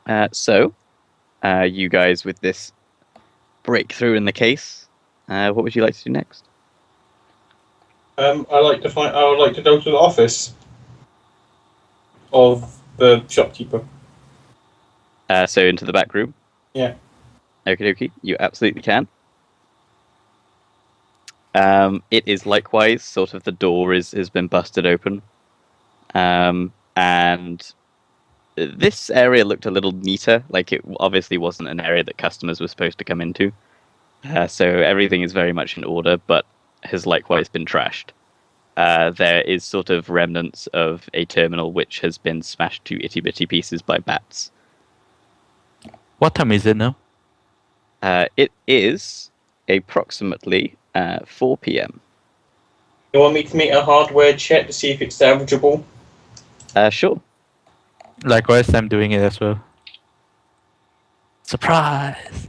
You guys with this breakthrough in the case, what would you like to do next? I would like to go to the office of the shopkeeper. So into the back room. Yeah. Okie dokie, you absolutely can. It is likewise sort of the door has been busted open, and this area looked a little neater. Like it obviously wasn't an area that customers were supposed to come into. So everything is very much in order, but has likewise been trashed. There is sort of remnants of a terminal which has been smashed to itty bitty pieces by bats. What time is it now? It is approximately 4 p.m. You want me to make a hardware check to see if it's salvageable? Sure. Likewise, I'm doing it as well. Surprise!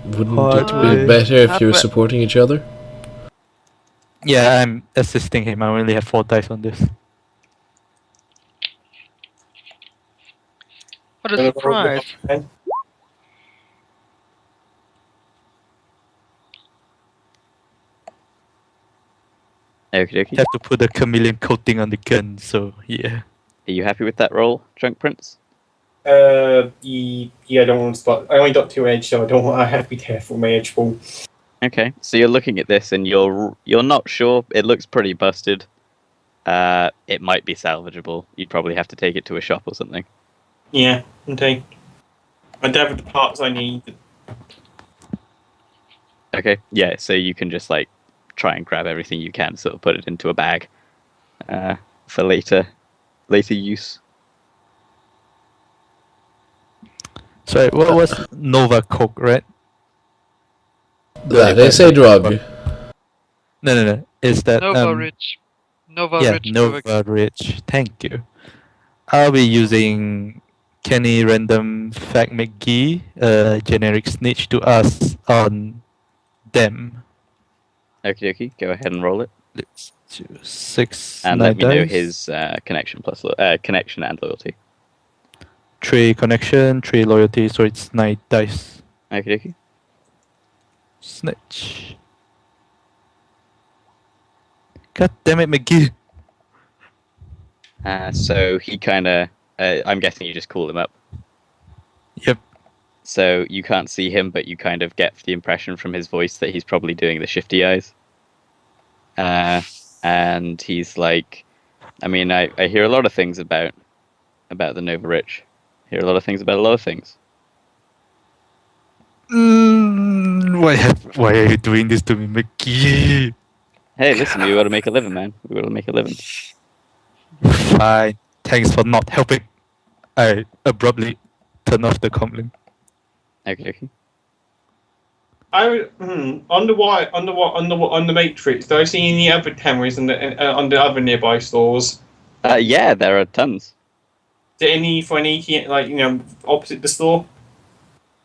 Wouldn't it be better if you're supporting each other? Yeah, I'm assisting him. I only have 4 dice on this. What a surprise! Okie dokie. Have to put a chameleon coating on the gun, so yeah. Are you happy with that roll, Drunk Prince? Yeah, I don't want to start. I only got 2 edge, so I have to be careful with my edge ball. Okay, so you're looking at this and you're not sure. It looks pretty busted. It might be salvageable. You'd probably have to take it to a shop or something. Yeah, okay. I gather the parts I need. Okay, yeah, so you can just like try and grab everything you can, sort of put it into a bag for later use. Sorry, what was Nova Coke, right? That is a drug. No. Is that Nova Rich. Nova yeah, Rich. Nova Rich. Thank you. I'll be using Kenny Random Fact McGee, generic snitch to us on them. Okie dokie, go ahead and roll it. Let's do 6. And 9 let me know dice. his connection connection and loyalty. 3 connection, 3 loyalty, so it's 9 dice. Okie dokie. Snitch. God damn it, McGee. So he kind of, I'm guessing you just call him up. Yep. So you can't see him, but you kind of get the impression from his voice that he's probably doing the shifty eyes. And he's like, I mean, I hear a lot of things about the Nova Rich. I hear a lot of things about a lot of things. Why are you doing this to me, McGee? Hey, listen, we got to make a living, man. We got to make a living. Fine. Thanks for not helping. I abruptly turn off the comlink. Okay. I would on the Matrix. Do I see any other cameras on the other nearby stores? Yeah, there are tons. Is there any for an ATM, like opposite the store?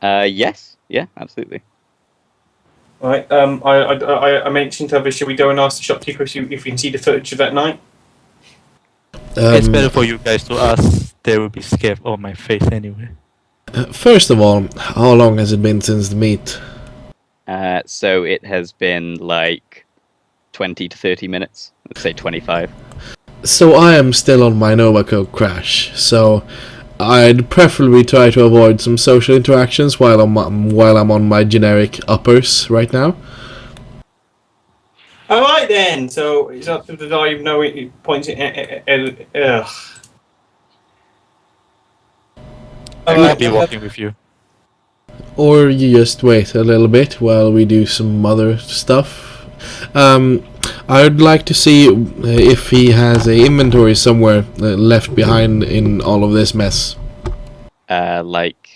Yes, yeah, absolutely. Right. I mentioned to her, should we go and ask the shopkeeper if we can see the footage of that night? It's better for you guys to ask. They will be scared of my face anyway. First of all, how long has it been since the meet? So it has been like 20 to 30 minutes. Let's say 25. So I am still on my Novaco crash, so I'd preferably try to avoid some social interactions while I'm on my generic uppers right now. All right then. So it's up to the guy you know it points it. I'll be walking with you. Or you just wait a little bit while we do some other stuff. I'd like to see if he has a inventory somewhere left behind in all of this mess. Like,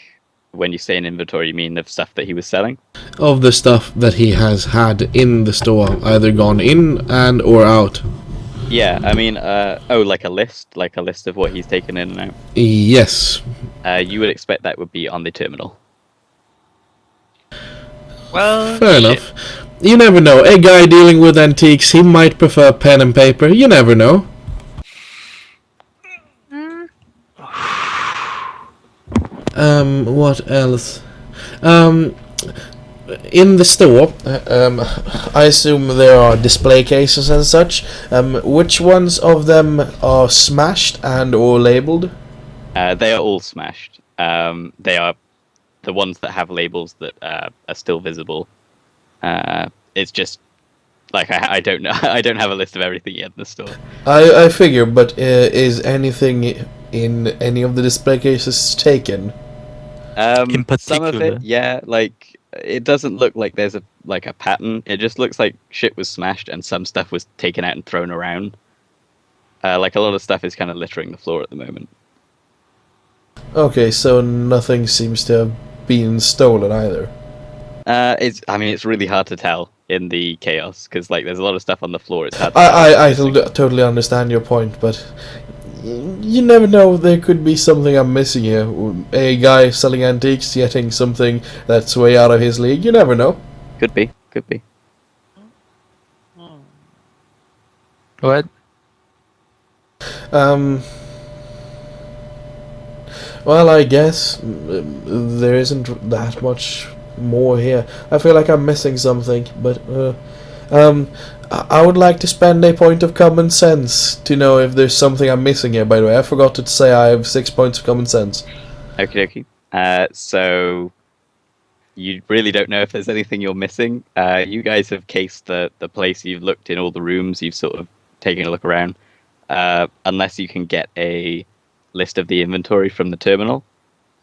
when you say an inventory, you mean of stuff that he was selling? Of the stuff that he has had in the store, either gone in and or out. Yeah, I mean, like a list of what he's taken in and out. Yes. You would expect that would be on the terminal. Well, fair enough. You never know. A guy dealing with antiques, he might prefer pen and paper. You never know. What else? Um, in the store, I assume there are display cases and such. Which ones of them are smashed and or labeled? They are all smashed. They are the ones that have labels that are still visible. It's just like I don't know. I don't have a list of everything yet in the store. I figure, but is anything in any of the display cases taken? In Some of it, particular. yeah, like it doesn't look like there's a pattern. It just looks like shit was smashed and some stuff was taken out and thrown around. Like a lot of stuff is kind of littering the floor at the moment. Okay, so nothing seems to have been stolen either. I mean, it's really hard to tell in the chaos because like there's a lot of stuff on the floor. It's hard to tell what's I missing. totally understand your point, but you never know. There could be something I'm missing here. A guy selling antiques getting something that's way out of his league. You never know. Could be, could be. What? Um. Well, I guess there isn't that much more here. I feel like I'm missing something, but I would like to spend a point of common sense to know if there's something I'm missing here. By the way, I forgot to say I have 6 points of common sense. Okie dokie. So you really don't know if there's anything you're missing. You guys have cased the place. You've looked in all the rooms. You've sort of taken a look around. Unless you can get a list of the inventory from the terminal,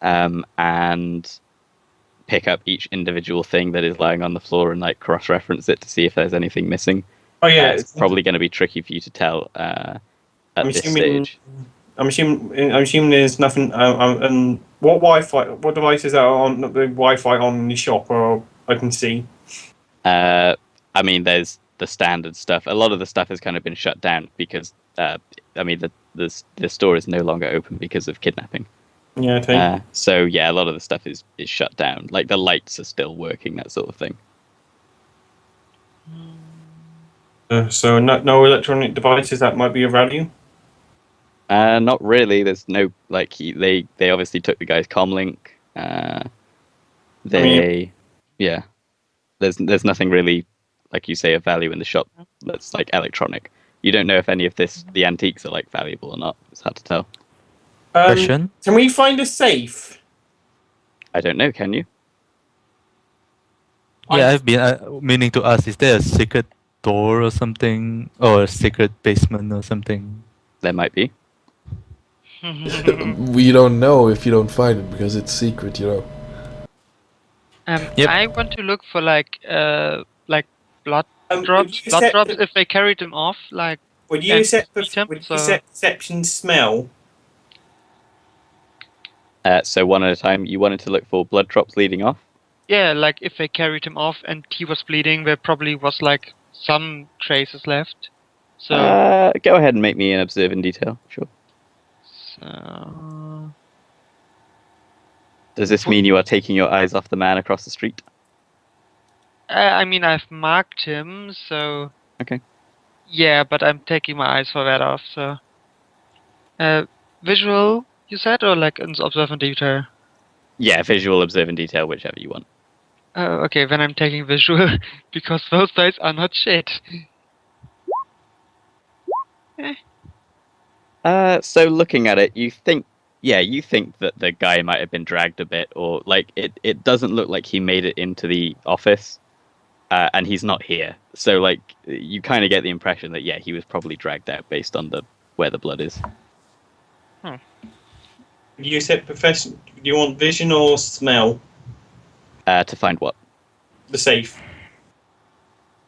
and pick up each individual thing that is lying on the floor and like cross-reference it to see if there's anything missing. Oh yeah, It's probably going to be tricky for you to tell at I'm this assuming. stage. I'm assuming there's nothing. And what Wi-Fi? What devices are on the Wi-Fi on the shop, or I can see? I mean, there's the standard stuff. A lot of the stuff has kind of been shut down because, I mean, the store is no longer open because of kidnapping. Yeah, okay. So yeah, a lot of the stuff is shut down. Like the lights are still working, that sort of thing. So no electronic devices that might be of value. Not really. There's no like they obviously took the guy's comlink. Yeah. There's nothing really, like you say, of value in the shop that's like electronic. You don't know if any of the antiques are like valuable or not. It's hard to tell. Question? Can we find a safe? I don't know. Can you? Yeah, I've been meaning to ask, is there a secret door or something? Or a secret basement or something? There might be. We don't know if you don't find it because it's secret, you know. Yep. I want to look for like blood Would drops. you Blood set drops the- if they carried them off, like. Would you And set eat 'em, would you so- set perception smell? So one at a time. You wanted to look for blood drops leading off. Yeah, like if they carried him off and he was bleeding, there probably was like some traces left. So, Go ahead and make me an observe in detail. Sure. so Does this mean you are taking your eyes off the man across the street? I mean, I've marked him, so. Okay. Yeah, but I'm taking my eyes for that off. So, visual, you said, or like an observant detail? Yeah, visual, observe in detail, whichever you want. Oh, okay, then I'm taking visual because those dice are not shit. So looking at it, you think that the guy might have been dragged a bit, or like it doesn't look like he made it into the office, and he's not here. So like you kind of get the impression that yeah, he was probably dragged out based on where the blood is. Would you set profession? Do you want vision or smell? To find what? The safe.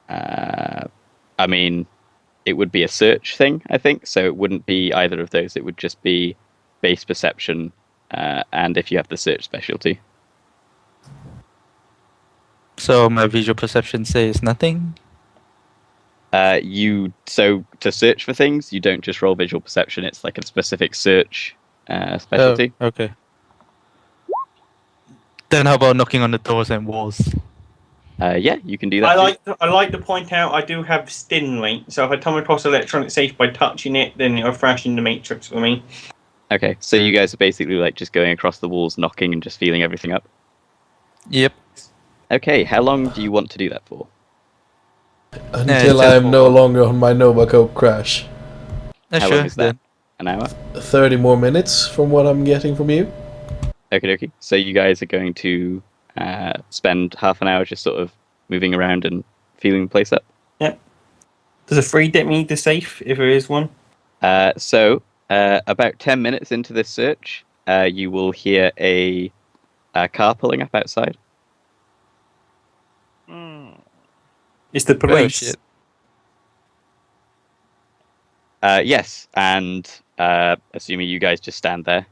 I mean, it would be a search thing, I think. So it wouldn't be either of those. It would just be base perception, and if you have the search specialty. So my visual perception says nothing? So to search for things, you don't just roll visual perception. It's like a specific search specialty. Oh, okay. Then how about knocking on the doors and walls? Yeah, you can do that. I like to point out I do have stim rate, so if I come across electronic safe by touching it, then it'll flash in the matrix for me. Okay, so you guys are basically like just going across the walls, knocking, and just feeling everything up. Yep. Okay, how long do you want to do that for? Until just I'm no for- longer on my Nova Coke crash. How sure, long is that? then. An hour? 30 more minutes from what I'm getting from you. Okie dokie. So you guys are going to spend half an hour just sort of moving around and feeling the place up. Yep. Does a free dip need the safe if there is one? So about 10 minutes into this search, you will hear a car pulling up outside. It's the Oh police. shit. Yes, and assuming you guys just stand there,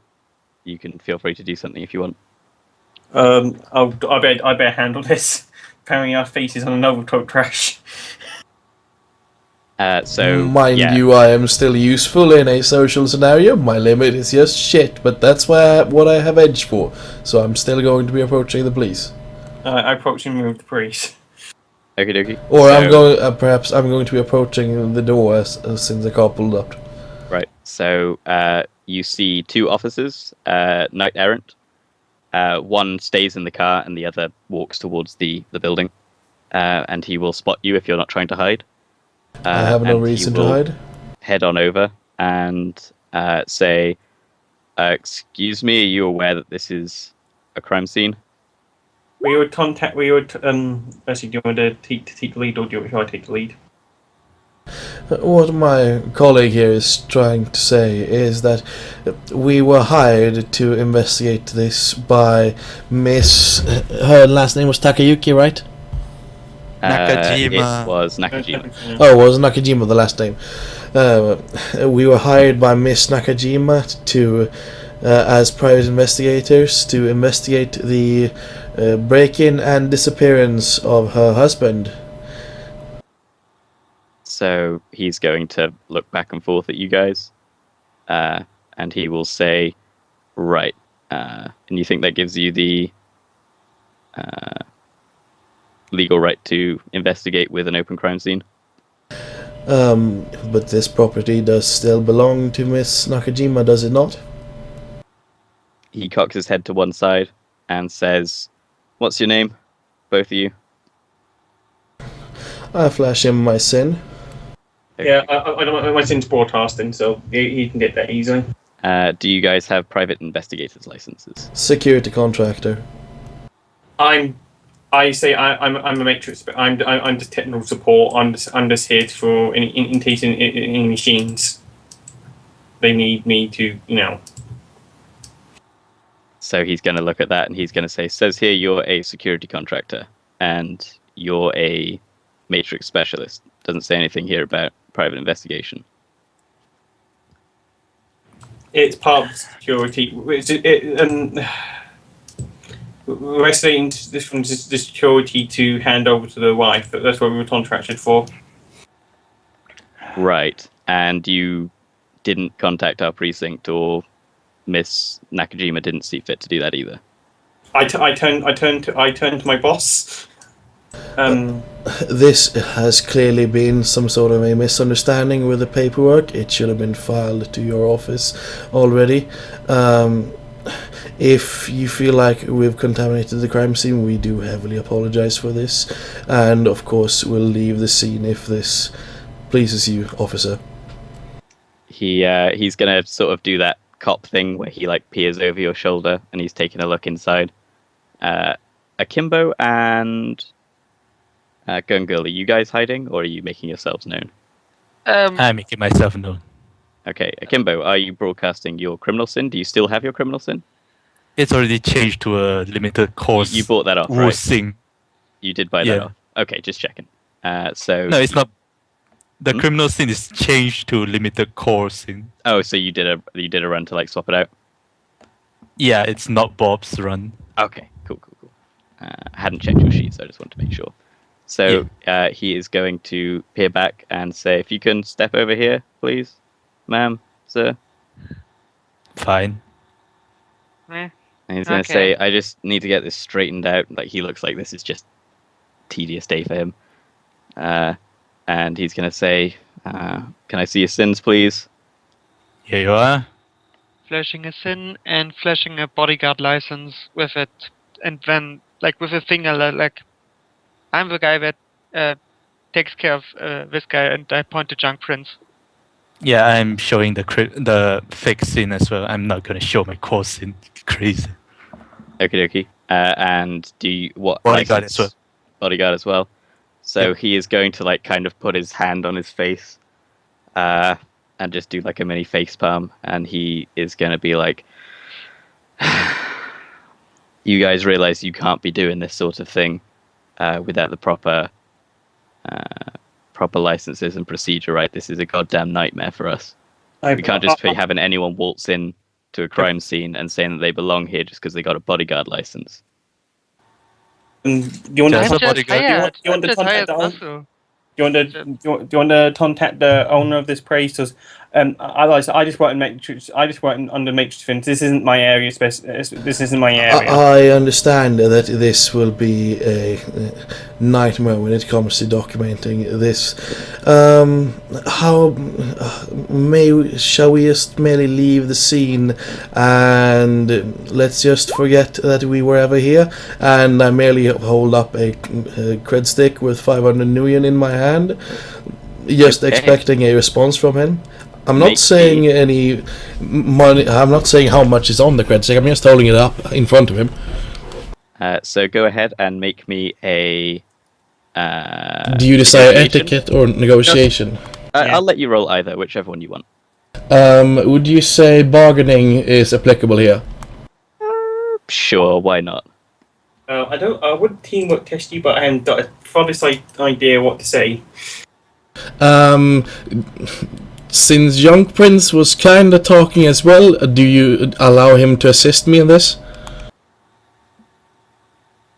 you can feel free to do something if you want. I better handle this. Apparently our faces on another truck crash. So Mind yeah, you, I am still useful in a social scenario. My limit is just shit, but that's what I have edge for. So I'm still going to be approaching the police. I approach him with the police. okie dokie. Or so, I'm going. Perhaps I'm going to be approaching the door since the car pulled up. Right. So you see two officers, knight errant. One stays in the car, and the other walks towards the building. And he will spot you if you're not trying to hide. I have no and he reason to will hide. Head on over and say, "Excuse me, are you aware that this is a crime scene?" We would contact. We would. Actually, do you want to take the lead, or do you want me to take the lead? What my colleague here is trying to say is that we were hired to investigate this by Miss. Her last name was Takayuki, right? Nakajima. It was Nakajima. Oh, it was Nakajima the last name. We were hired by Miss Nakajima to, as private investigators, to investigate the break-in and disappearance of her husband. So he's going to look back and forth at you guys, and he will say, "Right." And you think that gives you the legal right to investigate with an open crime scene? But this property does still belong to Miss Nakajima, does it not? He cocks his head to one side and says, "What's your name, both of you?" I flash him my sin. Yeah, I don't want my sin's broadcasting, so he can get that easily. Do you guys have private investigators' licenses? Security contractor. I'm a matrix, but I'm just technical support. I'm just here for in case any machines they need me to, So he's going to look at that and he's going to say, "Says here you're a security contractor and you're a matrix specialist." Doesn't say anything here about private investigation. It's part of security. We're saying this from the security to hand over to the wife. That's what we were contracted for. Right. And you didn't contact our precinct, or Miss Nakajima didn't see fit to do that either. I turned to my boss. This has clearly been some sort of a misunderstanding with the paperwork. It should have been filed to your office already. If you feel like we've contaminated the crime scene, we do heavily apologize for this. And of course, we'll leave the scene if this pleases you, officer. He's gonna sort of do that cop thing where he like peers over your shoulder and he's taking a look inside. Akimbo and Gungul, are you guys hiding or are you making yourselves known? I'm making myself known. Okay, Akimbo, are you broadcasting your criminal sin? Do you still have your criminal sin? It's already changed to a limited course. You bought that off, Wu right? Sing. You did buy that Yeah. off. Okay, just checking. So No, it's not. The Hmm? criminal sin is changed to limited course sin. Oh, so you did a run to like swap it out. Yeah, it's not Bob's run. Okay, cool. I hadn't checked your sheet, so I just wanted to make sure. So he is going to peer back and say, "If you can step over here, please, ma'am, sir." Eh, Fine. And he's going to Okay. say, "I just need to get this straightened out." Like he looks like this is just tedious day for him. And he's going to say, "Can I see your sins, please?" Here you are. flashing a SIN and flashing a bodyguard license with it, and then with a finger I'm the guy that takes care of this guy, and I point to Junk Prince. Yeah, I'm showing the fake scene as well. I'm not gonna show my core scene. Crazy. Okie dokie. And do you what Bodyguard license? as well. Bodyguard as well. So Yep. he is going to kind of put his hand on his face, and just do a mini face palm, and he is going to be like, "You guys realize you can't be doing this sort of thing without the proper licenses and procedure, right? This is a goddamn nightmare for us. We can't just be having anyone waltz in to a crime scene and saying that they belong here just because they got a bodyguard license." Do you want Just to a bodyguard. Hired. do you want I'm to just hired contact the owner? muscle. Do you want to contact the owner of this place? Because I just work in Matrix. I just work under Matrix Fins. This isn't my area. This isn't my area. I understand that this will be a nightmare when it comes to documenting this. Shall we just merely leave the scene and let's just forget that we were ever here? And I merely hold up a cred stick with 500 nuyen in my hand, just Okay. expecting a response from him. I'm not Make saying me- any money. I'm not saying how much is on the cred stick. I'm just holding it up in front of him. So go ahead and make me a. Do you desire negotiation. etiquette or negotiation? Yeah. I'll let you roll either, whichever one you want. Would you say bargaining is applicable here? Sure, why not? I would teamwork test you, but I haven't got a farthest idea what to say. Since Young Prince was kinda talking as well, do you allow him to assist me in this?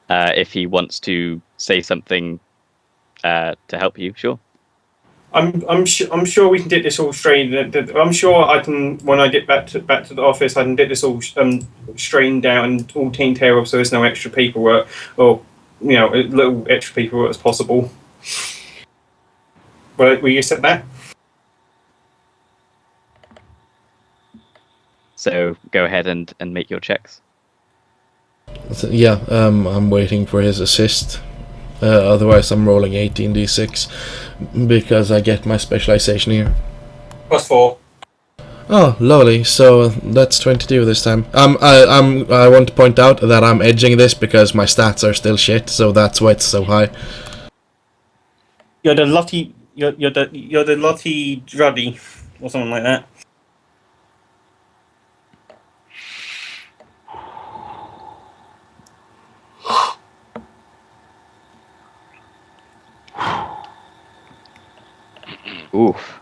If he wants to say something to help you, sure. I'm sure we can get this all straightened. I'm sure I can when I get back to the office. I can get this all straightened out and all taken care of, so there's no extra paperwork or little extra paperwork as possible. Will you accept that? So go ahead and make your checks. So, yeah, I'm waiting for his assist. Otherwise, I'm rolling 18d6 because I get my specialization here. +4. Oh, lovely. So that's 22 this time. I want to point out that I'm edging this because my stats are still shit, so that's why it's so high. You're the Lottie. You're the Lottie Druddy or something like that. Oof.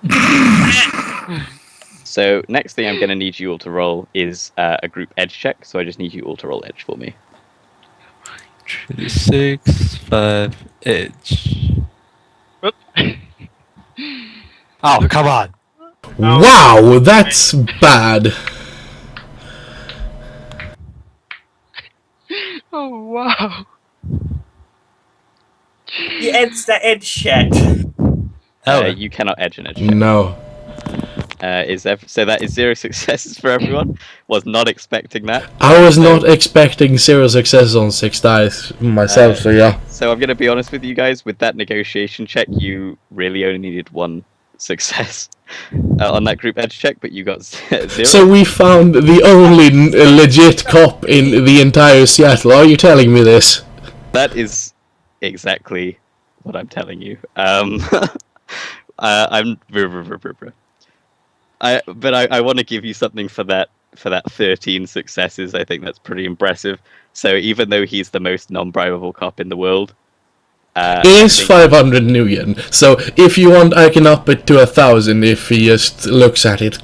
So next thing I'm going to need you all to roll is a group edge check. So I just need you all to roll edge for me. 6, 5, edge. Whoop. Oh, come on! Wow, that's bad. Oh wow. You edged that edge check. Oh, You cannot edge an edge check. No. So that is 0 successes for everyone. Was not expecting that. I was So- not expecting 0 success on 6 dice myself, so yeah. So I'm going to be honest with you guys. With that negotiation check, you really only needed 1 success on that group edge check, but you got 0. So we found the only legit cop in the entire Seattle. Are you telling me this? That is exactly what I'm telling you. I want to give you something for that 13 successes. I think that's pretty impressive. So even though he's the most non-bribable cop in the world, It is 500 new yen. So if you want, I can up it to 1,000 if he just looks at it.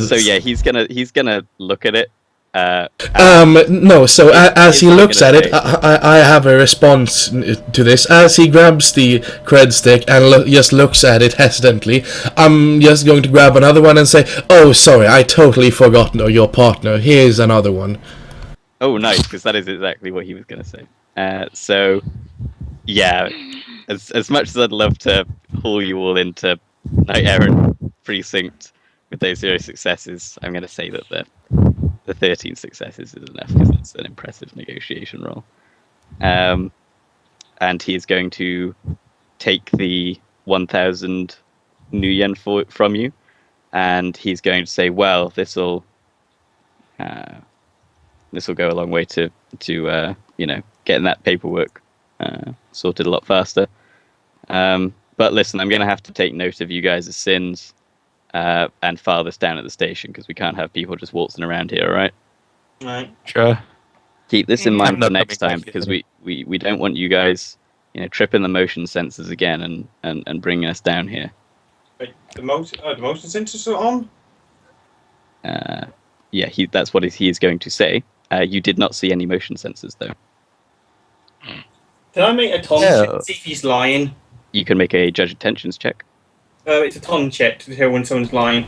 So yeah, he's gonna look at it. No, so as Is he what I'm looks at gonna it, I have a response to this. As he grabs the cred stick and just looks at it hesitantly, I'm just going to grab another one and say, "Oh, sorry, I totally forgot your partner. Here's another one." Oh, nice, because that is exactly what he was gonna say. So yeah, as much as I'd love to haul you all into Night Errant Precinct with those 0 successes, I'm going to say that the 13 successes is enough because it's an impressive negotiation roll. And he is going to take the 1,000 new yen from you, and he's going to say, "Well, this will go a long way to getting that paperwork sorted a lot faster. But listen, I'm going to have to take note of you guys' sins and file this down at the station because we can't have people just waltzing around here, all right? Right. Sure. Keep this in I'm mind for not next coming time back because here. we don't want you guys, tripping the motion sensors again and bringing us down here. Wait, the motion sensors are on? Yeah, that's what he is going to say. You did not see any motion sensors, though. Can I make a ton check to see if he's lying? You can make a judge attentions check. It's a ton check to tell when someone's lying.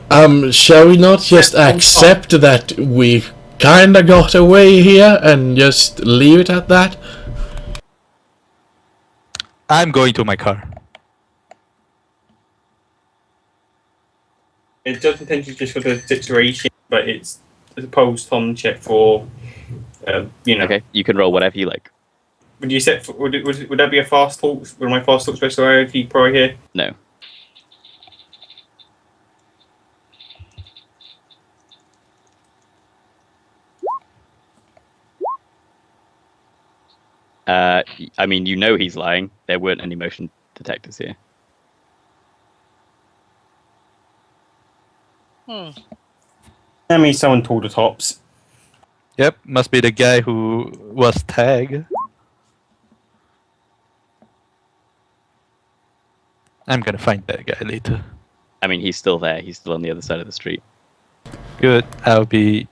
Shall we not just accept that we kinda got away here and just leave it at that? I'm going to my car. It does intention just for the situation, but it's a post ton check for, Okay, you can roll whatever you like. Would you set? Would that be a fast talk? Would my fast talk speciality probably here? No. I mean, he's lying. There weren't any motion detectors here. I mean, someone told the tops. Yep, must be the guy who was tagged. I'm gonna find that guy later. I mean, he's still there. He's still on the other side of the street. Good. I'll be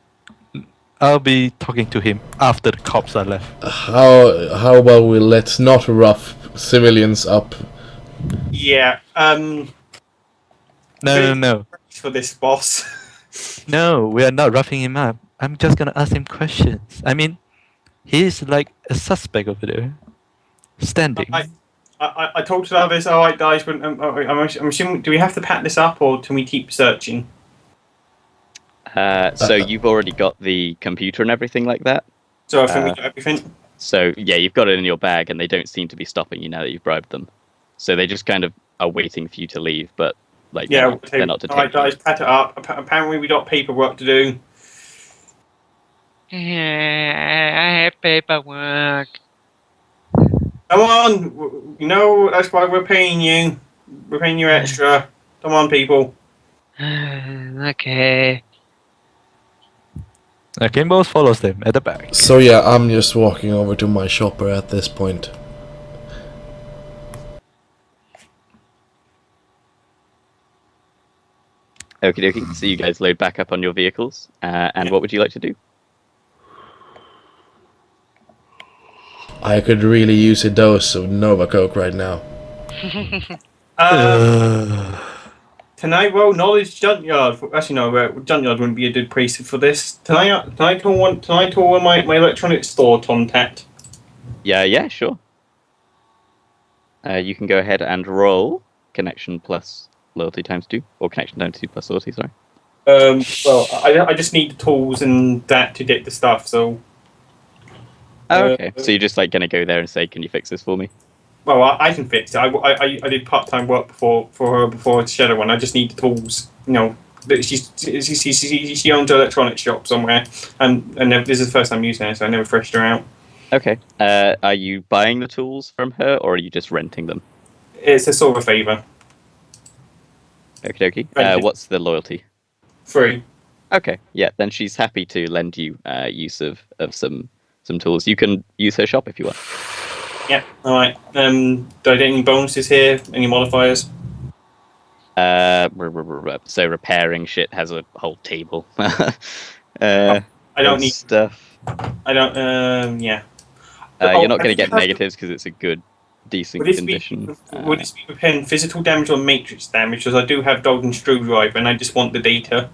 talking to him after the cops are left. How about we let's not rough civilians up? Yeah. No. For this boss. No, we are not roughing him up. I'm just gonna ask him questions. I mean, he's like a suspect over there, standing. I told the others, all right, guys. But I'm assuming, do we have to pat this up, or can we keep searching? So you've already got the computer and everything like that. So I think we got everything. So yeah, you've got it in your bag, and they don't seem to be stopping you now that you've bribed them. So they just kind of are waiting for you to leave, but Yeah, they're not all right, detecting. guys, pat it up. Apparently, we got paperwork to do. I have paperwork. Come on, that's why we're paying you. We're paying you extra. Come on, people. Okay. Kimbo follows them at the back. So yeah, I'm just walking over to my shopper at this point. Okie dokie. So you guys load back up on your vehicles, and what would you like to do? I could really use a dose of Nova Coke right now. Can I roll knowledge junkyard? Actually, no. Junkyard wouldn't be a good place for this. Can I call one of my electronics store contact? Yeah, sure. You can go ahead and roll connection plus loyalty times 2, or connection times 2 plus loyalty. Sorry. Well, I just need the tools and that to get the stuff. So. Oh, okay. So you're just gonna go there and say, "Can you fix this for me?" Well, I can fix it. I did part-time work for her before Shadow One. I just need the tools. She owns an electronics shop somewhere, and this is the first time using it, so I never freshed her out. Okay. Are you buying the tools from her, or are you just renting them? It's a sort of a favor. Okie dokie. Rented. What's the loyalty? 3. Okay. Yeah. Then she's happy to lend you use of some tools. You can use her shop if you want. Yeah. All right. Do I get any bonuses here? Any modifiers? So repairing shit has a whole table. I don't need stuff. I don't. Yeah. You're not going to get negatives because it's a good, decent Would condition. this be repairing physical damage or matrix damage? Because I do have golden screwdriver, and I just want the data.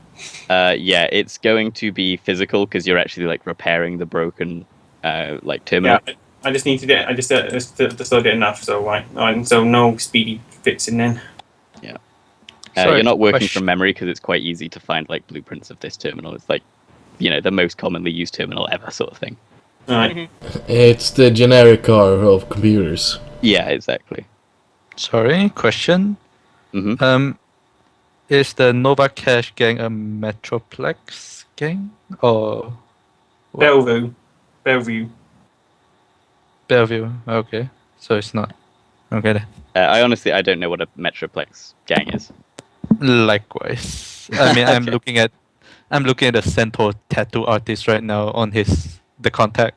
Yeah, it's going to be physical because you're actually repairing the broken terminal. Yeah. I just need to get. I just get enough. So so no speedy fixing then. Yeah. Sorry, You're not working question. from memory because it's quite easy to find like blueprints of this terminal. It's like, the most commonly used terminal ever, sort of thing. Right. It's the generic car of computers. Yeah, exactly. Sorry, question. Hmm. Is the Nova Cash gang a Metroplex gang or Bellevue. Bellevue. Bellevue? Okay, so it's not. Okay then. I don't know what a Metroplex gang is. Likewise. I mean, I'm Okay. looking at the Centaur tattoo artist right now on the contact,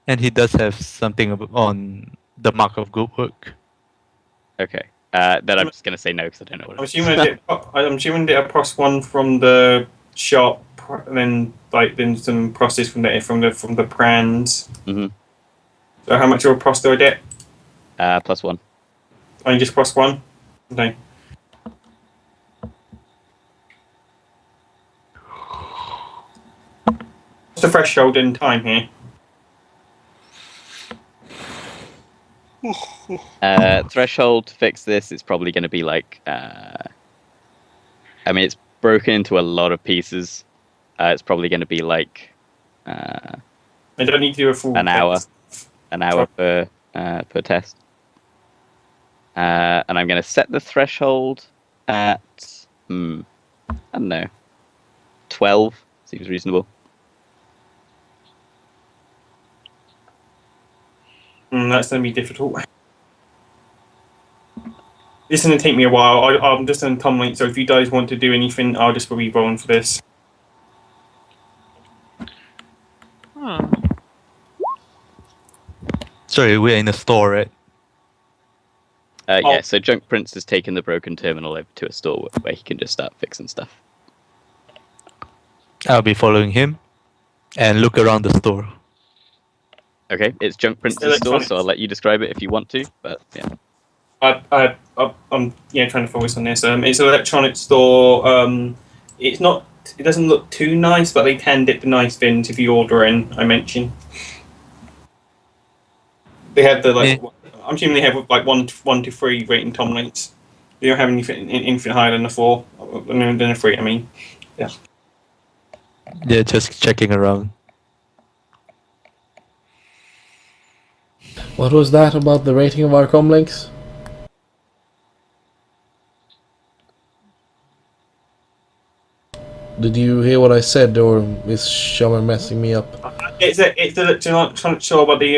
and he does have something on the mark of good work. Okay. Then I'm just gonna say no because I don't know what I'm it assuming is. I'm assuming they pros one from the shop, and then some process from the brands. Hmm. So how much of a pros do I get? +1. I just pros one. Okay. What's the threshold in time here? Threshold to fix this is probably going to be like. I mean, it's broken into a lot of pieces. It's probably going to be like I don't need to do a full an hour, test. per test. And I'm going to set the threshold at I don't know, 12 seems reasonable. That's going to be difficult. This is going to take me a while. I'm just on Tom Link, so if you guys want to do anything, I'll just be rolling for this. Hmm. Sorry, we're in a store, right? Yeah, Oh. so Junk Prince has taken the broken terminal over to a store where he can just start fixing stuff. I'll be following him and look around the store. Okay, it's Junk Prince's store, so I'll let you describe it if you want to, but yeah. I'm trying to focus on this. It's an electronics store. It's not. It doesn't look too nice, but they can dip the nice bins if you order in. I mentioned. They have the like. Yeah. I'm assuming they have like 1 to 3 rating Tom Links. They don't have anything higher than a 4. Than a 3. I mean, yeah. Yeah, just checking around. What was that about the rating of our comlinks? Did you hear what I said, or is Shaman messing me up? It's the electronics store, but the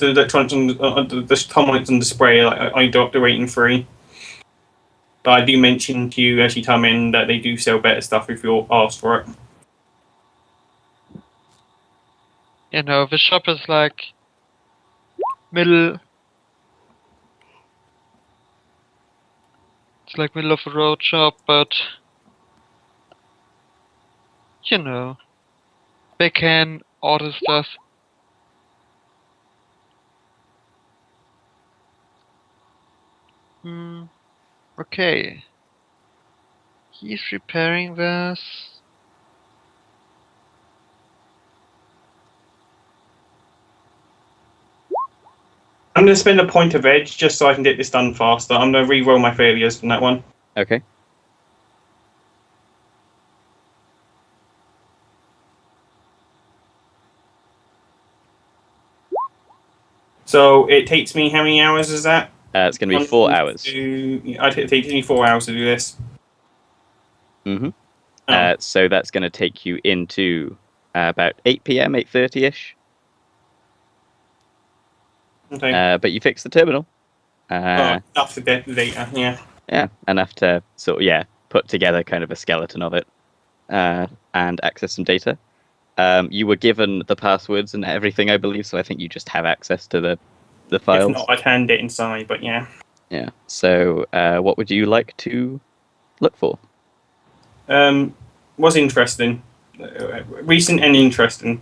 electronics on the Tom Links on display. Like I dropped the rating 3. But I do mention to you as you come in that they do sell better stuff if you ask for it. You know, the shop is like middle. It's like middle of a road shop, but you know, they can order stuff. Okay. He's repairing this. I'm going to spend a point of edge just so I can get this done faster. I'm going to re-roll my failures from that one. Okay. So it takes me, how many hours is that? It's going to be 4 hours. It takes me 4 hours to do this. Mm-hmm. Oh. So that's going to take you into about 8 p.m., 8:30ish. Okay. But you fix the terminal. Enough for the data, yeah. Yeah, enough to put together kind of a skeleton of it and access some data. You were given the passwords and everything, I believe, so I think you just have access to the files. If not, I can get inside, but yeah. Yeah. So what would you like to look for? Was interesting. Recent and interesting.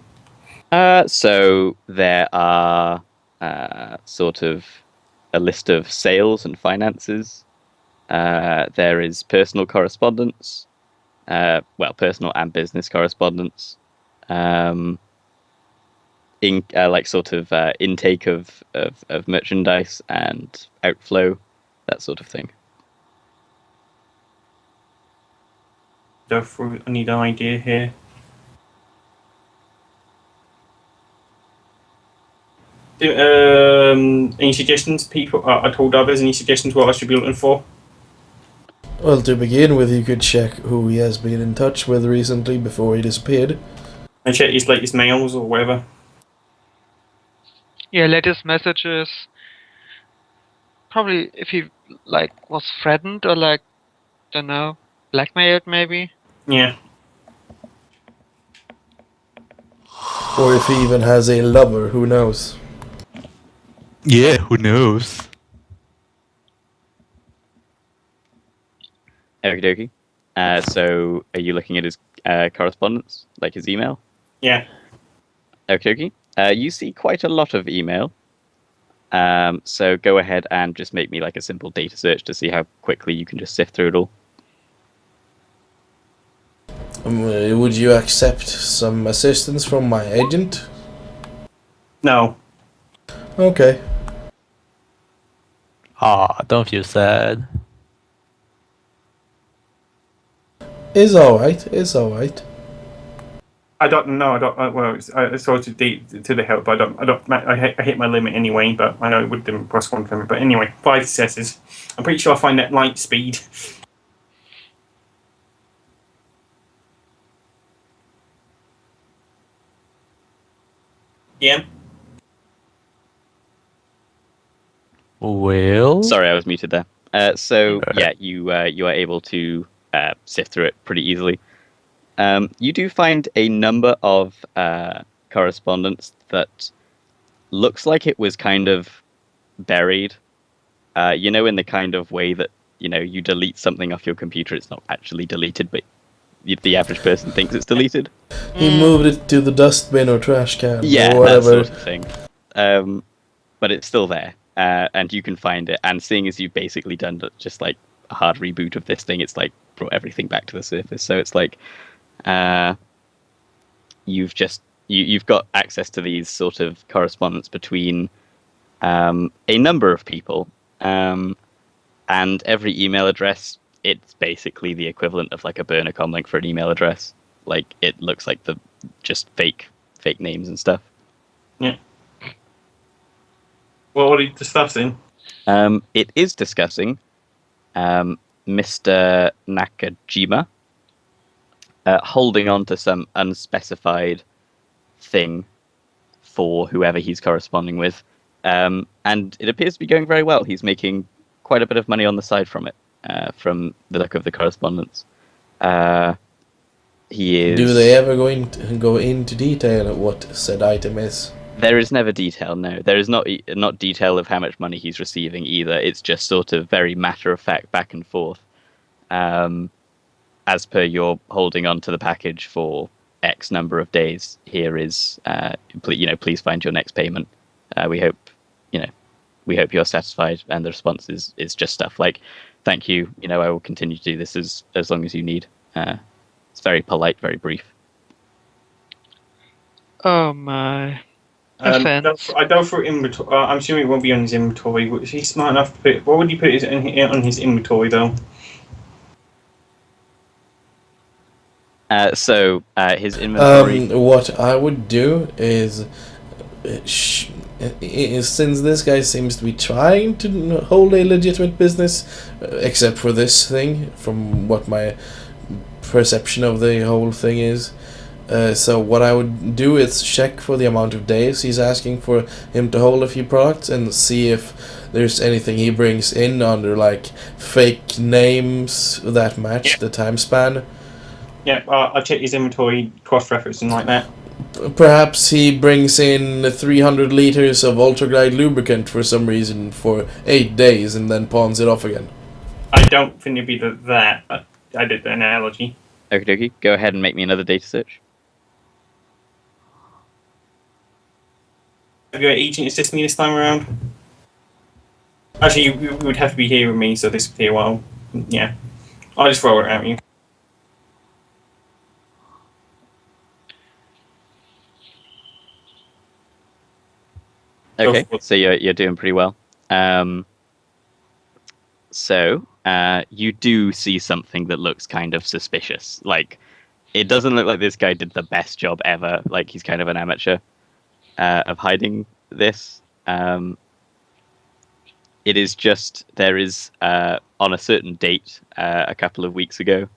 So there are sort of a list of sales and finances. There is personal correspondence, personal and business correspondence. Intake of, merchandise and outflow, that sort of thing. go through. I need an idea here. Any suggestions, people? I told others. Any suggestions what I should be looking for? Well, to begin with, you could check who he has been in touch with recently before he disappeared. And check his latest mails or whatever. Yeah, latest messages. Probably if he was threatened or don't know, blackmailed maybe. Yeah. Or if he even has a lover, who knows? Yeah, who knows? Okie dokie. So are you looking at his correspondence, like his email? Yeah. Okie dokie. You see quite a lot of email. So go ahead and just make me like a simple data search to see how quickly you can just sift through it all. Would you accept some assistance from my agent? No. Okay. Don't feel sad. It's alright, it's alright. I don't know. I don't. Well, it's sort of to the help. I don't. I hit my limit anyway. But I know it would have plus one limit. But anyway, 5 successes. I'm pretty sure I find that light speed. Yeah. Well, Sorry, I was muted there. So yeah, you are able to sift through it pretty easily. You do find a number of correspondence that looks like it was kind of buried. In the kind of way that you delete something off your computer, it's not actually deleted, but the average person thinks it's deleted. He moved it to the dustbin or trash can Yeah, or that whatever. sort of thing. But it's still there, and you can find it. And seeing as you've basically done just like a hard reboot of this thing, it's like brought everything back to the surface. So it's like you've got access to these sort of correspondence between a number of people, and every email address. It's basically the equivalent of like a burner com link for an email address. Like it looks like the just fake names and stuff. Yeah. Well, what are you discussing? It is discussing Mr. Nakajima holding on to some unspecified thing for whoever he's corresponding with, and it appears to be going very well. He's making quite a bit of money on the side from it, from the look of the correspondence. He is. Do they ever go into detail of what said item is? There is never detail. No, there is not detail of how much money he's receiving either. It's just sort of very matter of fact, back and forth. As per you're holding on to the package for X number of days. Here is, please find your next payment. We hope you're satisfied. And the response is just stuff like, thank you. I will continue to do this as long as you need. It's very polite, very brief. Oh my. I Offense. go through inventory. I'm assuming it won't be on his inventory. Is he smart enough to put? What would he put on his inventory though? His inventory. What I would do is, since this guy seems to be trying to hold a legitimate business, except for this thing, from what my perception of the whole thing is. So what I would do is check for the amount of days he's asking for him to hold a few products and see if there's anything he brings in under like fake names that match the time span. Yeah, I'll check his inventory, cross-referencing like that. Perhaps he brings in 300 liters of Ultra Glide lubricant for some reason for 8 days and then pawns it off again. I don't think it'd be that, but I did the analogy. Okie dokie. Go ahead and make me another data search. Have your agent assist me this time around? Actually, you would have to be here with me, so this would be a while. Yeah. I'll just throw it at you. Okay, so you're doing pretty well. So you do see something that looks kind of suspicious. Like, it doesn't look like this guy did the best job ever. Like, he's kind of an amateur of hiding this. It is just there is on a certain date a couple of weeks ago.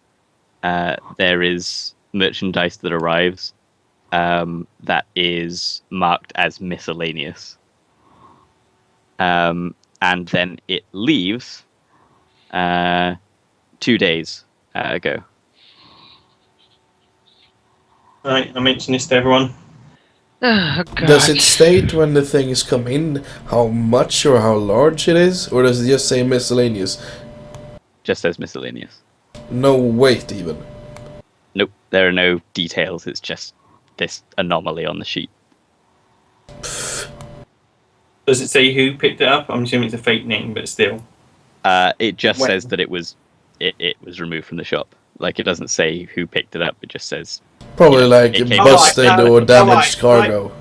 There is merchandise that arrives that is marked as miscellaneous, and then it leaves 2 days ago. Right, I mentioned this to everyone. Oh, God. Does it state when the things come in how much or how large it is, or does it just say miscellaneous? Just says miscellaneous. No weight even. Nope, there are no details. It's just this anomaly on the sheet. Does it say who picked it up? I'm assuming it's a fake name, but still. It just When? says that it was removed from the shop. Like, it doesn't say who picked it up. It just says Probably Yeah, like it came- busted Alright, or damaged alright, cargo.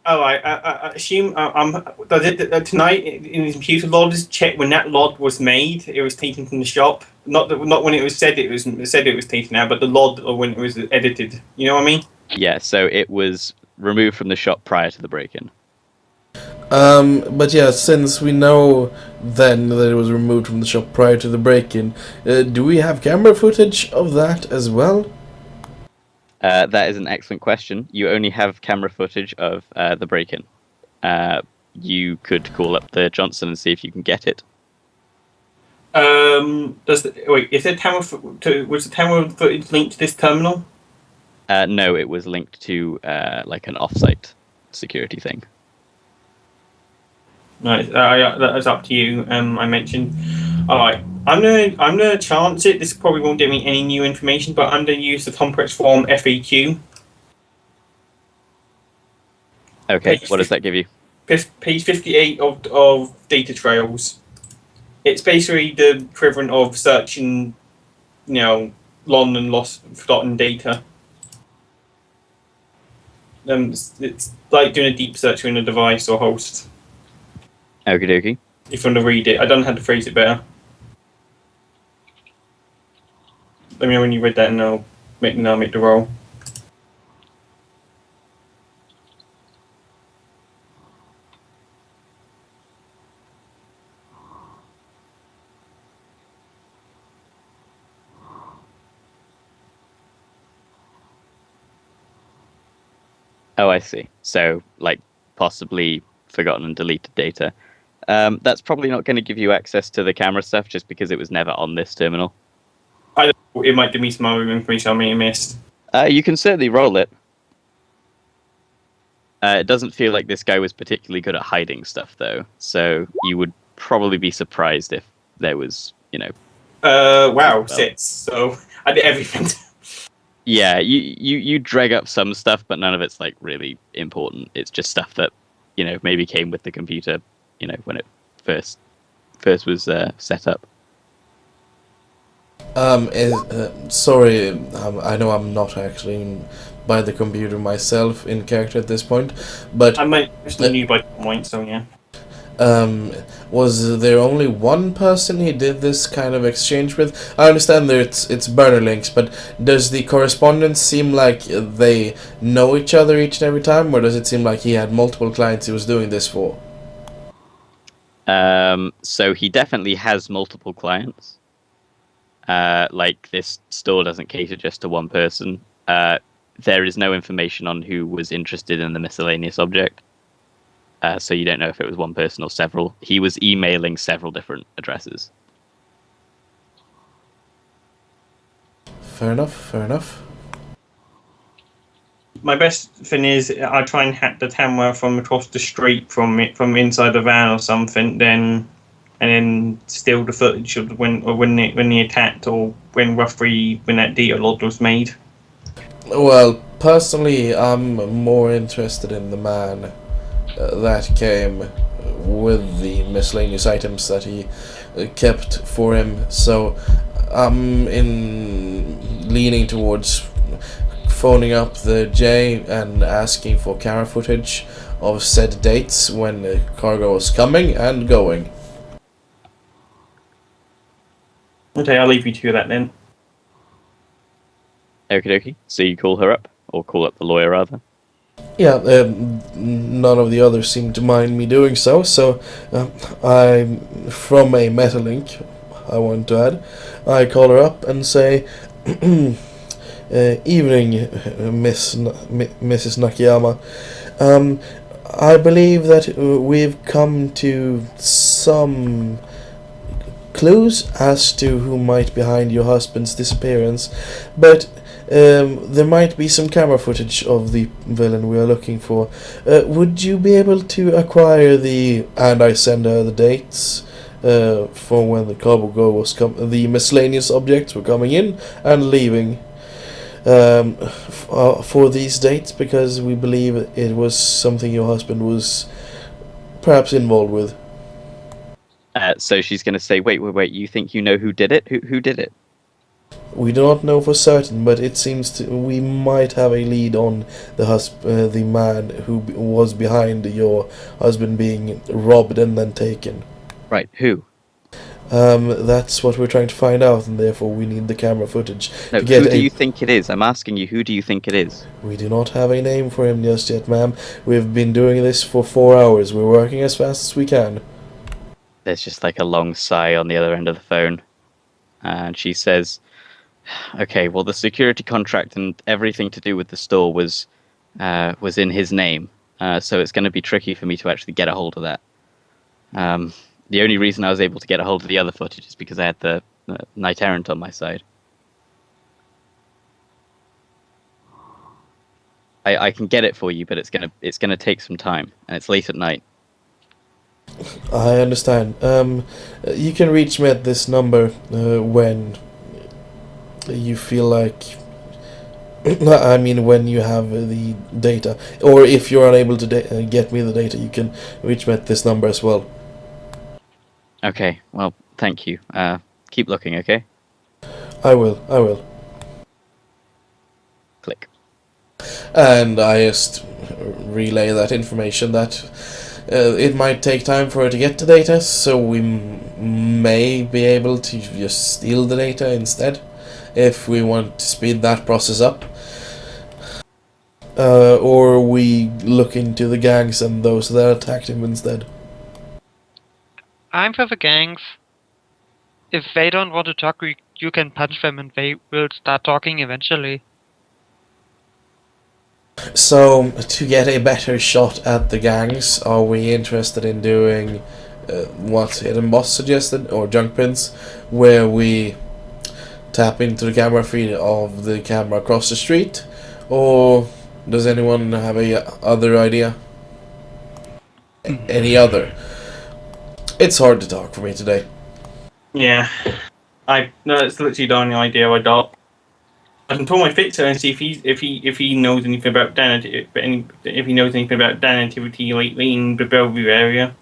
Oh, I assume does it tonight in his computer logs check when that log was made? It was taken from the shop, not when it was said it was taken out, but the log or when it was edited. You know what I mean? yeah. So it was removed from the shop prior to the break-in. But yeah, since we know then that it was removed from the shop prior to the break-in, do we have camera footage of that as well? That is an excellent question. You only have camera footage of the break-in. You could call up the Johnson and see if you can get it. Is the was the camera footage linked to this terminal? No, it was linked to like an off-site security thing. Right, that is up to you. I mentioned. All right, I'm gonna chance it. This probably won't give me any new information, but I'm gonna use the complex form FAQ. Okay, Page what does that give you? Page 58 of data trails. It's basically the equivalent of searching, long and lost, forgotten data. It's like doing a deep search in a device or host. Okie dokie. If you want to read it, I don't know how to phrase it better. Let me know when you read that, and I'll make the roll. Oh, I see. So, like, possibly forgotten and deleted data. That's probably not going to give you access to the camera stuff just because it was never on this terminal. It might give me some other information I may have missed. You can certainly roll it. It doesn't feel like this guy was particularly good at hiding stuff, though. So you would probably be surprised if there was, Wow, 6. So I did everything. Yeah, you drag up some stuff, but none of it's like really important. It's just stuff that maybe came with the computer, when it first was set up. Sorry, I know I'm not actually by the computer myself in character at this point, but I might just knew by point, so yeah. was there only one person he did this kind of exchange with? I understand that it's burner links, but does the correspondence seem like they know each other each and every time, or does it seem like he had multiple clients he was doing this for? So he definitely has multiple clients. Like, this store doesn't cater just to one person. There is no information on who was interested in the miscellaneous object. So you don't know if it was one person or several. He was emailing several different addresses. Fair enough. My best thing is I try and hack the camera from across the street from inside the van or something, and then steal the footage of when they attacked or when that data log was made. Well, personally, I'm more interested in the man that came with the miscellaneous items that he kept for him. So I'm leaning towards phoning up the J and asking for camera footage of said dates when the cargo was coming and going. Okay, I'll leave you to that then. Okie dokie. So you call her up, or call up the lawyer rather. Yeah, none of the others seem to mind me doing so, so I'm from a Metalink, I want to add. I call her up and say, evening, Mrs. Nakayama. I believe that we've come to some clues as to who might be behind your husband's disappearance, but there might be some camera footage of the villain we are looking for. Would you be able to acquire the... And I send her the dates for when the cargo was the miscellaneous objects were coming in and leaving. For these dates, because we believe it was something your husband was perhaps involved with. So she's going to say, wait, you think you know who did it? Who did it? We do not know for certain, but it seems we might have a lead on the man who was behind your husband being robbed and then taken. Right, who? That's what we're trying to find out, and therefore we need the camera footage No, to get who do you think it is? I'm asking you, who do you think it is? We do not have a name for him just yet, ma'am. We've been doing this for 4 hours. We're working as fast as we can. There's just like a long sigh on the other end of the phone. And she says, okay, well, the security contract and everything to do with the store was in his name. So it's going to be tricky for me to actually get a hold of that. The only reason I was able to get a hold of the other footage is because I had the Knight Errant on my side. I can get it for you, but it's gonna take some time, and it's late at night. I understand. You can reach me at this number when you feel like... I mean, when you have the data. Or if you're unable to get me the data, you can reach me at this number as well. Okay, well, thank you. Keep looking, okay? I will. Click. And I just relay that information that it might take time for her to get the data, so we may be able to just steal the data instead, if we want to speed that process up. Or we look into the gangs and those that attacked him instead. I'm for the gangs. If they don't want to talk, you can punch them and they will start talking eventually. So, to get a better shot at the gangs, are we interested in doing what Hidden Boss suggested, or junk pins, where we tap into the camera feed of the camera across the street? Or does anyone have a other idea? Any other? It's hard to talk for me today. Yeah, no, it's literally the only idea I got. I can call my fixer and see if he knows anything about if he knows anything about Dan activity lately in the Bellevue area.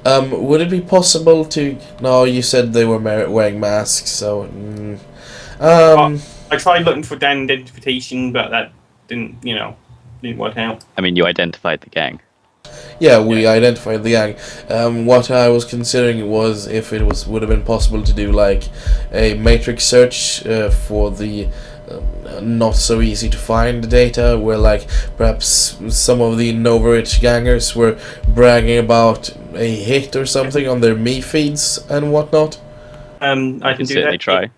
Would it be possible to... No, you said they were wearing masks, so... I tried looking for Dan identification, but that didn't work out. I mean, you identified the gang. Yeah, we identified the gang. What I was considering was if it would have been possible to do like a matrix search for the not so easy to find data, where like perhaps some of the Novorich gangers were bragging about a hit or something on their me feeds and whatnot. I can do certainly that. try.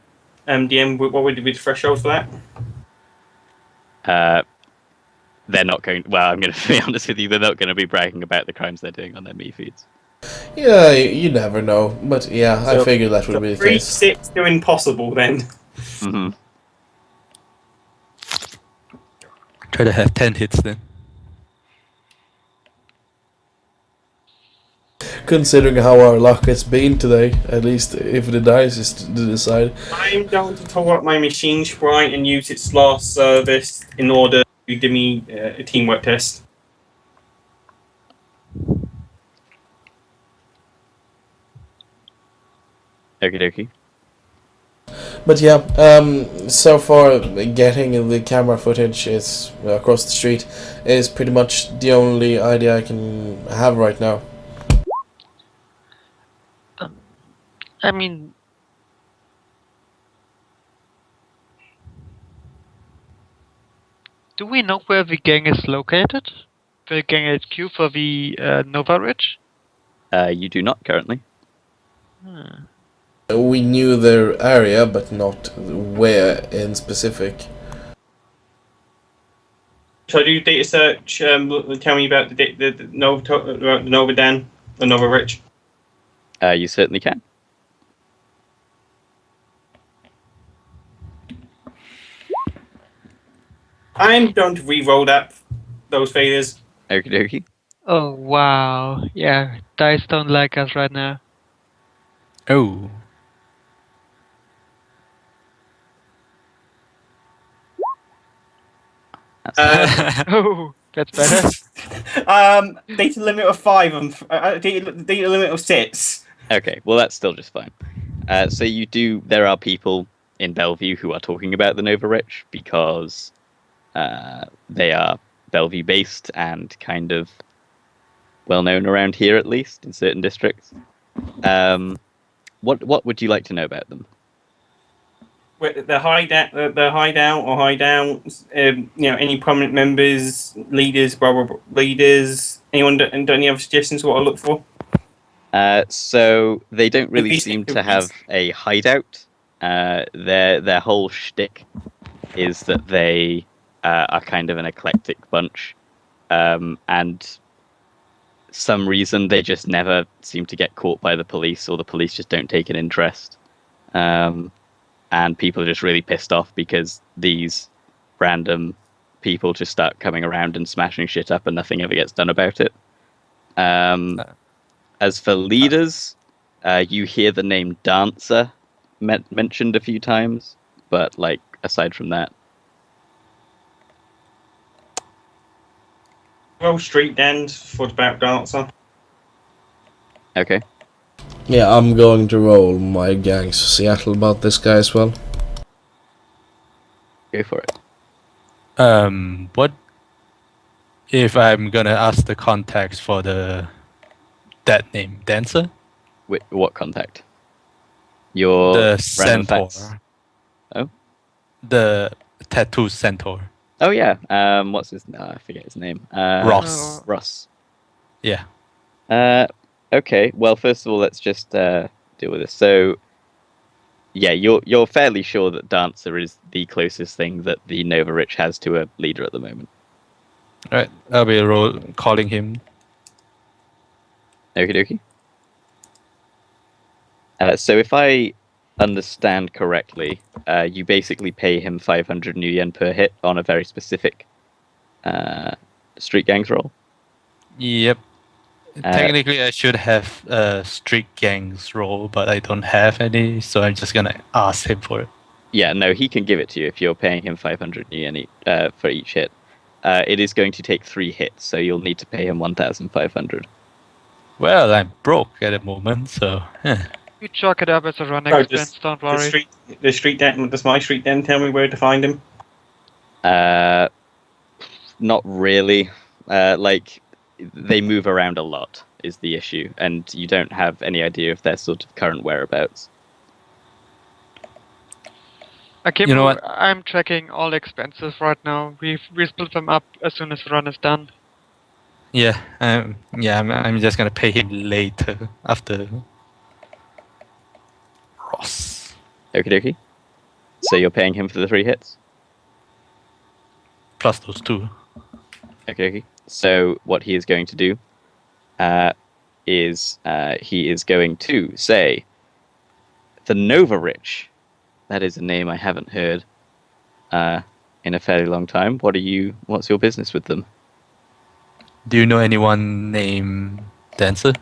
DM, what would be the threshold for that? They're not going. Well, I'm going to be honest with you. They're not going to be bragging about the crimes they're doing on their me feeds. Yeah, you never know, but yeah, I figured that would be the 3, case. 6 to impossible then. Mm-hmm. Try to have 10 hits then. Considering how our luck has been today, at least if the dice is to decide. I'm going to pull up my machine sprite and use its last service in order to give me a teamwork test. Okie dokie. But yeah, so far getting the camera footage is across the street is pretty much the only idea I can have right now. I mean, Do we know where the gang is located? The gang HQ for the Nova Ridge? You do not currently. We knew their area, but not where in specific. So I do data search. Tell me about the Nova Dan, the Nova Rich. You certainly can. I'm going to re-roll those failures. Okie dokie. Oh wow. Yeah, dice don't like us right now. Oh. Oh, that's better. Data limit of 5 and data limit of 6. Okay, well that's still just fine. So there are people in Bellevue who are talking about the Nova Rich because they are Bellevue based and kind of well known around here, at least in certain districts. What would you like to know about them? The hideout, or hideouts. Any prominent members, leaders, leaders. Anyone? Don't any other suggestions? What I look for? So they don't really Please, seem to please. have a hideout. Their whole shtick is that they are kind of an eclectic bunch, and some reason they just never seem to get caught by the police, or the police just don't take an interest. And people are just really pissed off because these random people just start coming around and smashing shit up, and nothing ever gets done about it. As for leaders, you hear the name Dancer mentioned a few times, but like aside from that, Roll street dance for the bout dancer. okay. Yeah, I'm going to roll my gangs Seattle about this guy as well. Go for it. What if I'm gonna ask the contacts for that name, Dancer? What contact? Your The random centaur. facts? Oh? The tattoo centaur. Oh yeah. What's his? I forget his name. Ross. Ross. Yeah. Okay. Well, first of all, let's just deal with this. So, yeah, you're fairly sure that Dancer is the closest thing that the Nova Rich has to a leader at the moment. Alright, I'll be calling him. Okie dokie. So if I understand correctly, you basically pay him 500 new yen per hit on a very specific street gangs roll. Yep. Technically, I should have a street gangs role, but I don't have any, so I'm just gonna ask him for it. Yeah, no, he can give it to you if you're paying him 500 yen for each hit. It is going to take 3 hits, so you'll need to pay him 1,500. Well, I'm broke at the moment, so. You chalk it up as a run No, expense, don't worry. The street dance. Does my street dance tell me where to find him? Not really. Like, they move around a lot is the issue, and you don't have any idea of their sort of current whereabouts. Okay, You know what? I'm tracking all expenses right now. We split them up as soon as the run is done. Yeah, I'm just gonna pay him later after Ross. Okie dokie. So you're paying him for the 3 hits? Plus those 2. Okay. So what he is going to do is he is going to say the Nova Rich. That is a name I haven't heard in a fairly long time. What's your business with them? Do you know anyone named Dancer?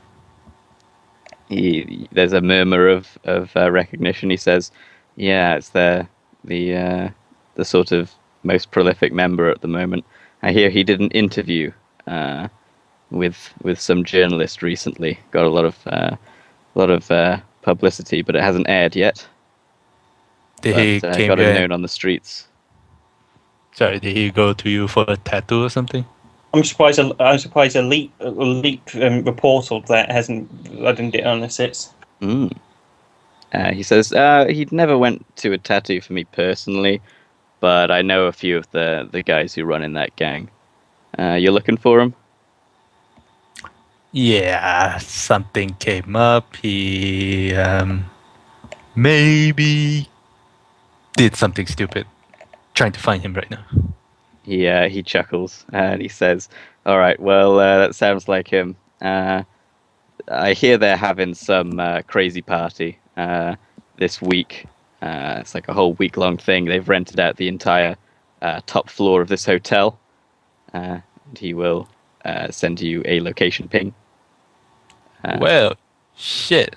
There's a murmur of recognition. He says, "Yeah, it's the sort of most prolific member at the moment. I hear he did an interview with some journalist recently. Got a lot of publicity, but it hasn't aired yet. Did he came got him here? known on the streets. Sorry, did he go to you for a tattoo or something? I'm surprised a leak reported that hasn't. I didn't get on the sits. He says he never went to a tattoo for me personally, but I know a few of the guys who run in that gang. You're looking for him? Yeah, something came up. He maybe did something stupid. Trying to find him right now. He chuckles and he says, "All right, well, that sounds like him. I hear they're having some crazy party this week. It's like a whole week-long thing. They've rented out the entire top floor of this hotel, and he will send you a location ping. Well, shit.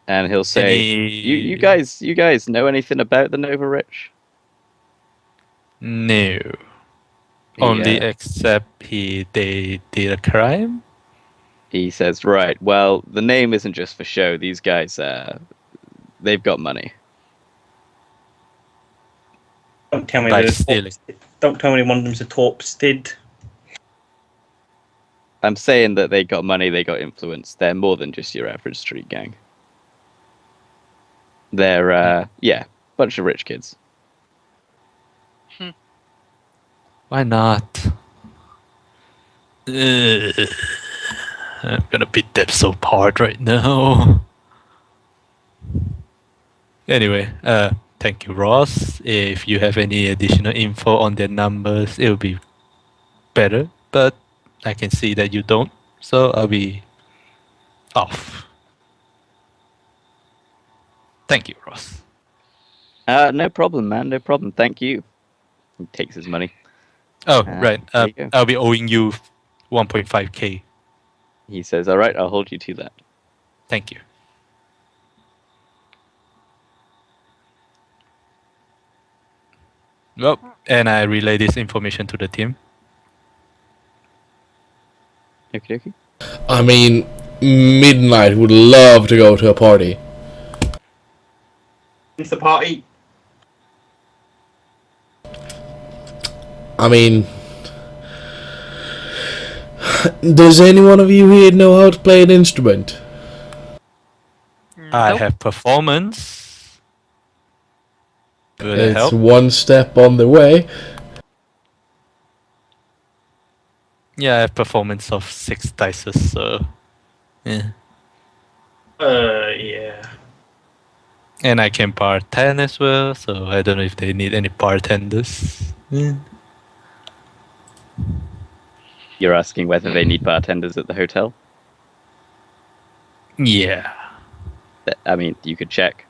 And he'll say, "You guys know anything about the Nova Rich?" No. Only Yeah. except they did a crime? He says, "Right, well, the name isn't just for show. These guys, they've got money." Don't tell me By the stealing. Don't tell me one of them's a Torpstead. I'm saying that they got money, they got influence. They're more than just your average street gang. They're, bunch of rich kids. Why not? Ugh. I'm gonna beat them so hard right now. Anyway, thank you, Ross. If you have any additional info on their numbers, it'll be better. But I can see that you don't, so I'll be off. Thank you, Ross. No problem, man. No problem. Thank you. He takes his money. Oh, Uh, right. there you go. I'll be owing you 1.5k. He says, "All right, I'll hold you to that." Thank you. Well, and I relay this information to the team. Okie dokie. I mean, Midnight would love to go to a party. It's the party. I mean, does any one of you here know how to play an instrument? I Nope. have performance. Will it It's help? one step on the way. Yeah, I have performance of 6 dices, so yeah. Yeah. And I can bartend as well, so I don't know if they need any bartenders. Yeah. You're asking whether they need bartenders at the hotel? Yeah. I mean, you could check.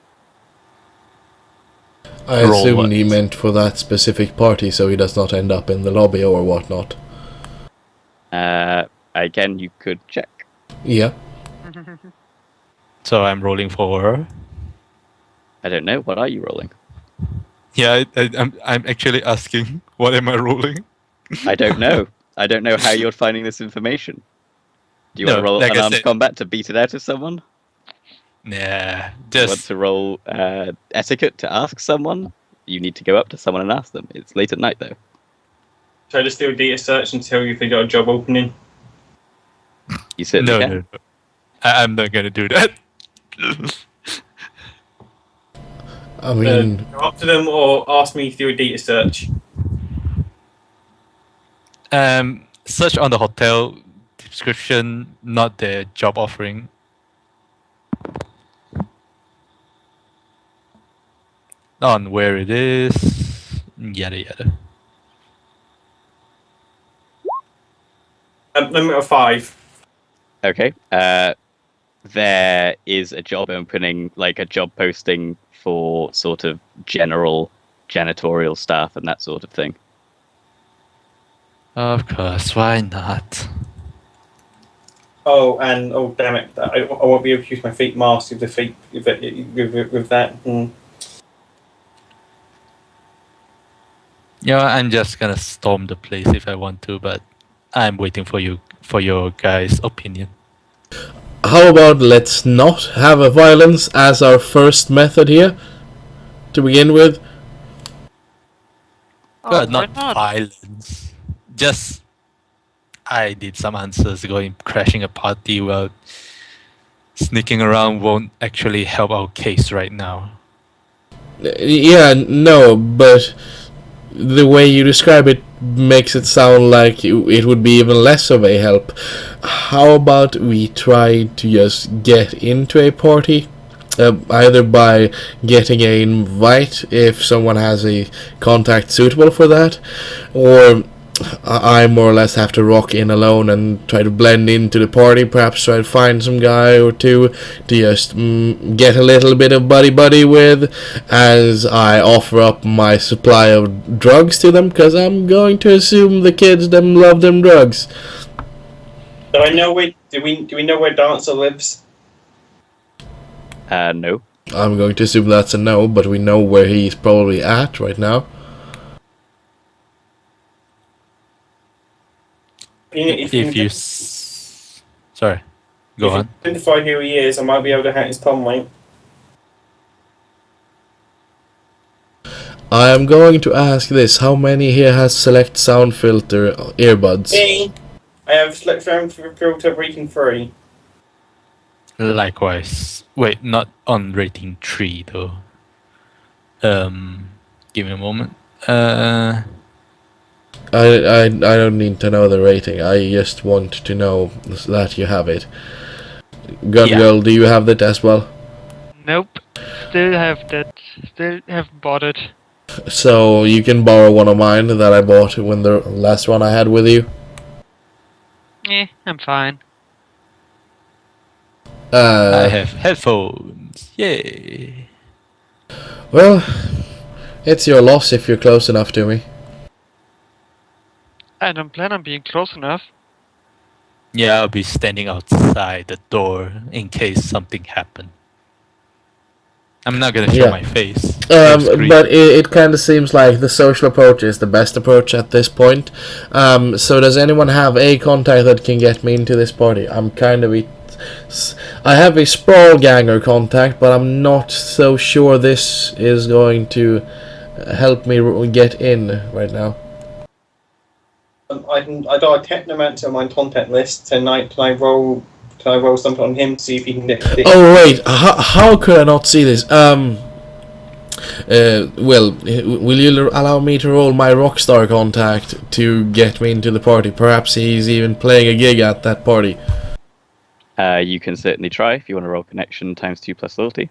I Roll assumed what? he meant for that specific party so he does not end up in the lobby or whatnot. Again, you could check. Yeah. So I'm rolling for. I don't know. What are you rolling? Yeah, I'm actually asking, what am I rolling? I don't know. I don't know how you're finding this information. Do you want No, to roll like I unarmed said- combat to beat it out of someone? Nah, Do you want just to roll etiquette to ask someone? You need to go up to someone and ask them. It's late at night, though. Try to do a data search and tell you if they got a job opening. You certainly no, can. no, no. I'm not gonna do that. I mean, Go up to them or ask me to do a data search. Search on the hotel description, not the job offering. On where it is, yada yada. Limit of 5. Okay. There is a job opening, like a job posting for sort of general janitorial staff and that sort of thing. Of course, why not? Oh, and oh damn it! I won't be able to use my fake mask with the fake with that. Yeah, I'm just gonna storm the place if I want to, but I'm waiting for your guys' opinion. how about let's not have a violence as our first method here to begin with? Oh, why Not violence. Just I did some answers going crashing a party while sneaking around won't actually help our case right now. Yeah, no, but the way you describe it makes it sound like it would be even less of a help. How about we try to just get into a party? Either by getting an invite if someone has a contact suitable for that, or I more or less have to rock in alone and try to blend into the party, perhaps try to find some guy or two to just get a little bit of buddy with as I offer up my supply of drugs to them, because I'm going to assume the kids them love them drugs. Do I know where? Do we know where Dancer lives? No. I'm going to assume that's a no, but we know where he's probably at right now. If you sorry, go on. If you identify who he is, I might be able to hack his comm, mate. I am going to ask this: how many here has select sound filter earbuds? Me. I have select sound filter rating 3. Likewise. Wait, not on rating 3 though. Give me a moment. I don't need to know the rating. I just want to know that you have it. Gun Yeah. Girl, do you have that as well? Nope. Still have that. Still haven't bought it. So you can borrow one of mine that I bought when the last one I had with you. I'm fine. I have headphones. Yay. Well, it's your loss if you're close enough to me. I don't plan on being close enough. Yeah, I'll be standing outside the door in case something happened. I'm not gonna show Yeah. my face. No screen. But it kind of seems like the social approach is the best approach at this point. So does anyone have a contact that can get me into this party? I have a sprawl ganger contact, but I'm not so sure this is going to help me get in right now. I got a technomancer on my contact list tonight. Can I roll something on him to see if he can get it? Oh wait, how could I not see this? Well, will you allow me to roll my rockstar contact to get me into the party? Perhaps he's even playing a gig at that party. You can certainly try if you want to roll connection times 2 plus loyalty.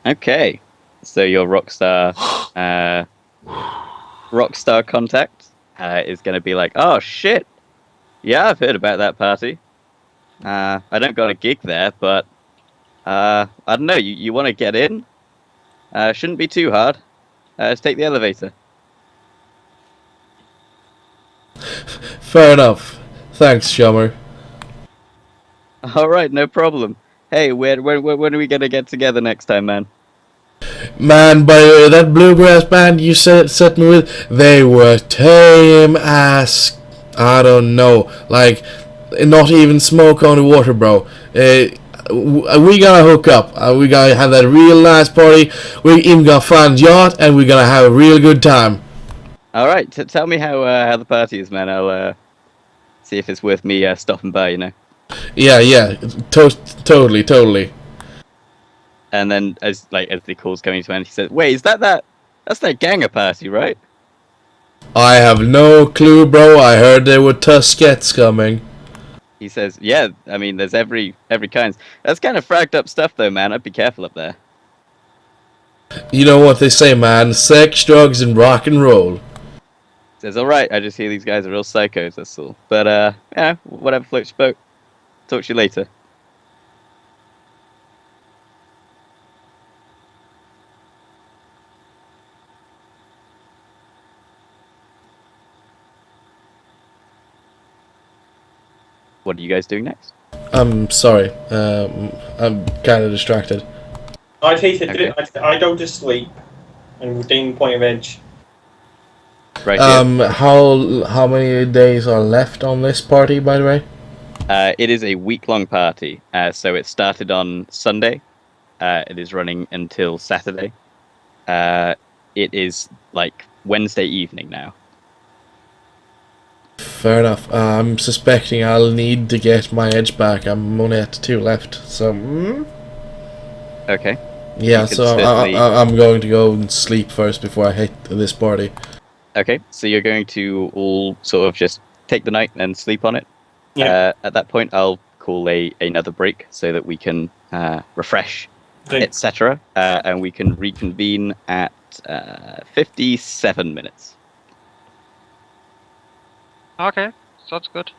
Okay, so your rockstar contact is going to be like, oh shit, yeah, I've heard about that party. I don't got a gig there, but I don't know. You want to get in? Shouldn't be too hard. Just take the elevator. Fair enough. Thanks, Shummer. All right, no problem. Hey, when are we gonna get together next time, man? Man, by that bluegrass band you set me with, they were tame as, I don't know, like, not even smoke on the water, bro. We gonna hook up. We gonna have that real nice party. We even gonna find a yacht, and we gonna have a real good time. All right, tell me how the party is, man. I'll see if it's worth me stopping by. You know. Yeah, totally. And then as the call's coming to an end, he says, "Wait, is that's that ganger party, right?" I have no clue, bro. I heard there were Tuskettes coming. He says, "Yeah, I mean, there's every kind. That's kind of fragged up stuff, though, man. I'd be careful up there." You know what they say, man. Sex, drugs, and rock and roll. He says, "All right, I just hear these guys are real psychos. That's all. But yeah, whatever floats your boat. Talk to you later." What are you guys doing next? I'm sorry. I'm kind of distracted. I take it. Okay. I go to sleep and redeem point of edge. Right here. How many days are left on this party, by the way? It is a week-long party. So it started on Sunday. It is running until Saturday. it is like Wednesday evening now. Fair enough. I'm suspecting I'll need to get my edge back. I'm only at 2 left, so... Okay. Yeah, You can so certainly- I'm going to go and sleep first before I hit this party. Okay, so you're going to all sort of just take the night and sleep on it. Yeah. At that point, I'll call another break so that we can refresh, Okay. etc., and we can reconvene at 57 minutes. Okay, sounds good.